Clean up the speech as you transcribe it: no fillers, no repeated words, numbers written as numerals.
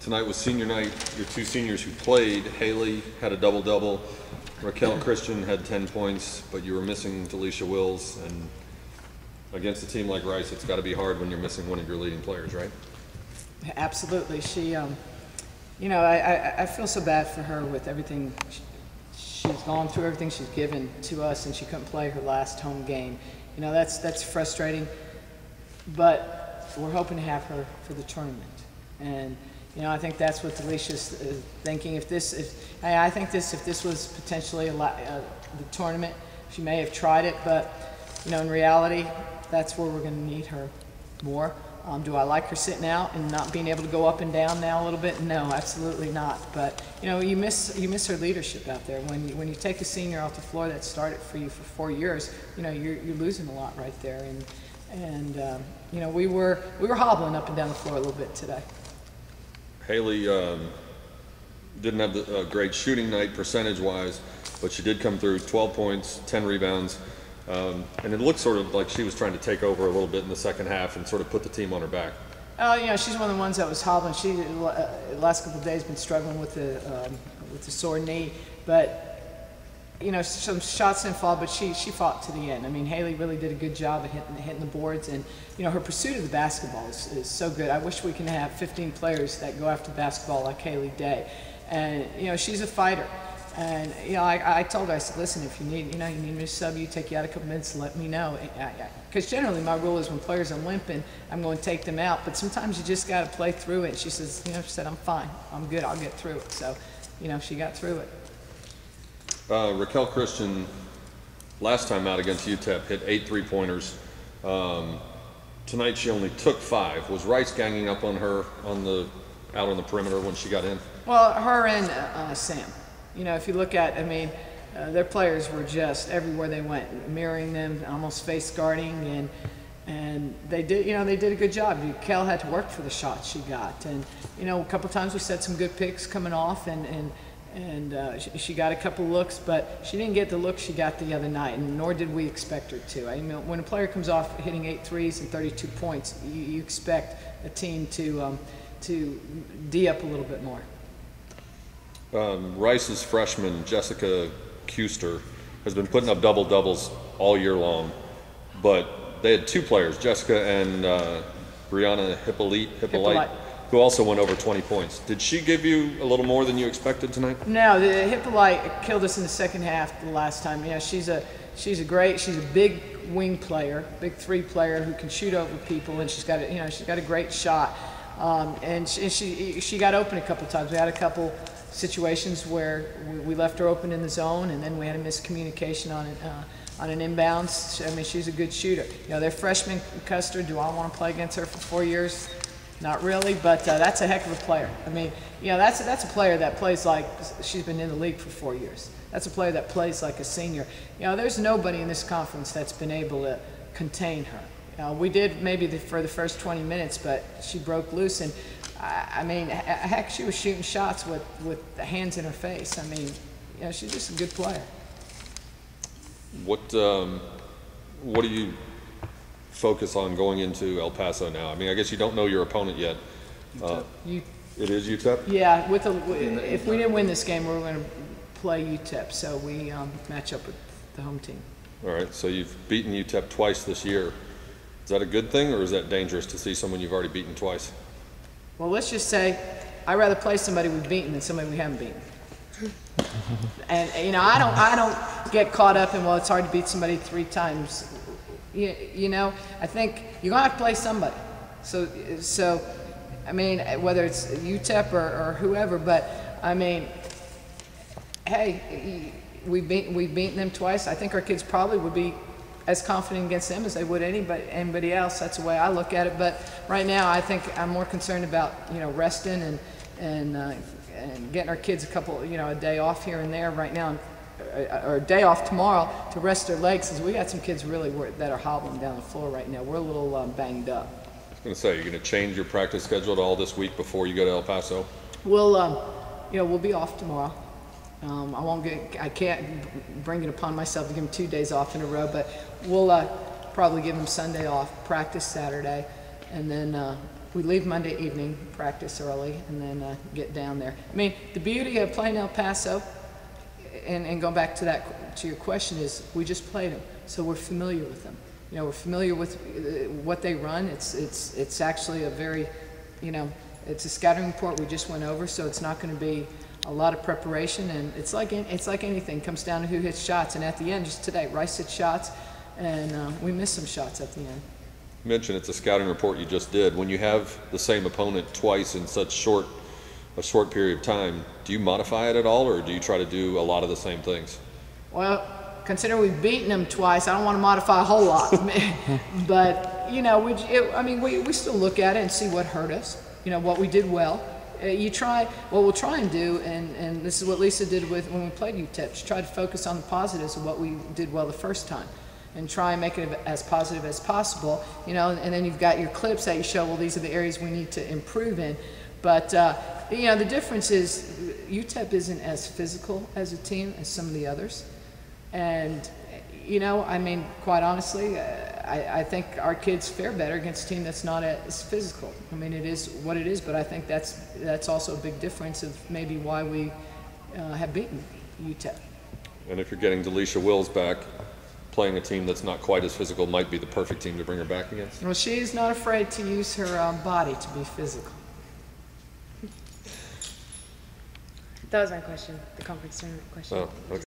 Tonight was senior night. Your two seniors who played, Haley had a double-double. Raquel Christian had 10 points, but you were missing Delisha Wills. And against a team like Rice, it's got to be hard when you're missing one of your leading players, right? Absolutely. She, you know, I feel so bad for her with everything. She's gone through everything she's given to us, and she couldn't play her last home game. You know, that's frustrating. But we're hoping to have her for the tournament. And you know, I think that's what Delisha's thinking. If this was potentially the tournament, she may have tried it. But you know, in reality, that's where we're going to need her more. Do I like her sitting out and not being able to go up and down now a little bit? No, absolutely not. But you know, you miss her leadership out there. When you take a senior off the floor that started for you for 4 years, you know, you're losing a lot right there. And you know, we were hobbling up and down the floor a little bit today. Haley didn't have a great shooting night percentage-wise, but she did come through 12 points, 10 rebounds, and it looked sort of like she was trying to take over a little bit in the second half and sort of put the team on her back. Oh, you know, she's one of the ones that was hobbling. She the last couple of days been struggling with the sore knee, but you know, some shots didn't fall, but she fought to the end. I mean, Haley really did a good job of hitting the boards, and you know, her pursuit of the basketball is so good. I wish we can have 15 players that go after basketball like Haley Day. And you know, she's a fighter. And you know, I told her, I said, listen, if you need me to sub you, take you out a couple minutes, let me know. Because generally my rule is when players are limping, I'm going to take them out. But sometimes you just got to play through it. And she says, you know, she said, I'm fine, I'm good, I'll get through it. So, you know, she got through it. Raquel Christian, last time out against UTEP, hit 8 three-pointers. Tonight she only took 5. Was Rice ganging up on her out on the perimeter when she got in? Well, her and Sam. You know, if you look at, I mean, their players were just everywhere they went, mirroring them, almost face guarding, and they did, you know, they did a good job. Raquel had to work for the shots she got, and you know, a couple times we set some good picks coming off, and she got a couple looks, but she didn't get the look she got the other night, and nor did we expect her to. I mean, when a player comes off hitting 8 threes and 32 points, you expect a team to D up a little bit more. Rice's freshman, Jessica Kuster, has been putting up double-doubles all year long, but they had 2 players, Jessica and Brianna Hippolyte, who also went over 20 points. Did she give you a little more than you expected tonight? No, the Hippolyte killed us in the second half the last time. You know, she's a big wing player, big 3 player who can shoot over people, and she's got a great shot. And she got open a couple times. We had a couple situations where we left her open in the zone, and then we had a miscommunication on an inbounds. I mean, she's a good shooter. You know, their freshman Custer, do I want to play against her for 4 years? Not really, but that's a heck of a player. I mean, you know, that's a player that plays like she's been in the league for 4 years. That's a player that plays like a senior. You know, there's nobody in this conference that's been able to contain her. We did maybe for the first 20 minutes, but she broke loose, and I mean, heck, she was shooting shots with the hands in her face. I mean, you know, she's just a good player. What do you focus on going into El Paso now? I mean, I guess you don't know your opponent yet. It is UTEP? Yeah, if we didn't win this game, we were going to play UTEP, so we match up with the home team. All right, so you've beaten UTEP twice this year. Is that a good thing, or is that dangerous to see someone you've already beaten twice? Well, let's just say I'd rather play somebody we've beaten than somebody we haven't beaten. And you know, I don't get caught up in, well, it's hard to beat somebody 3 times. You know, I think you're gonna have to play somebody. So I mean, whether it's UTEP or whoever, but I mean, hey, we've beaten them twice. I think our kids probably would be as confident against them as they would anybody else. That's the way I look at it. But right now, I think I'm more concerned about, you know, resting and getting our kids a day off here and there right now, or a day off tomorrow to rest their legs, because we got some kids really that are hobbling down the floor right now. We're a little banged up. I was going to say, you're going to change your practice schedule at all this week before you go to El Paso? We'll be off tomorrow. I can't bring it upon myself to give them 2 days off in a row, but we'll probably give them Sunday off, practice Saturday, and then we leave Monday evening, practice early, and then get down there. I mean, the beauty of playing El Paso, and going back to that, to your question, is we just played them, so we're familiar with them. You know, we're familiar with what they run. It's actually a very, you know, it's a scouting report we just went over, so it's not going to be a lot of preparation. And it's like anything, it comes down to who hits shots. And at the end, just today, Rice hit shots, and we missed some shots at the end. You mentioned it's a scouting report you just did. When you have the same opponent twice in such a short period of time, do you modify it at all, or do you try to do a lot of the same things? Well, considering we've beaten them twice, I don't want to modify a whole lot. But, you know, we still look at it and see what hurt us, you know, what we did well. What we'll try and do, and this is what Lisa did when we played UTEP, try to focus on the positives of what we did well the first time and try and make it as positive as possible, you know, and then you've got your clips that you show, well, these are the areas we need to improve in. But, you know, the difference is UTEP isn't as physical as a team as some of the others. And, you know, I mean, quite honestly, I think our kids fare better against a team that's not as physical. I mean, it is what it is, but I think that's also a big difference of maybe why we have beaten UTEP. And if you're getting Delisha Wills back, playing a team that's not quite as physical might be the perfect team to bring her back against? Well, she's not afraid to use her body to be physical. That was my question, the conference tournament question. Oh, okay.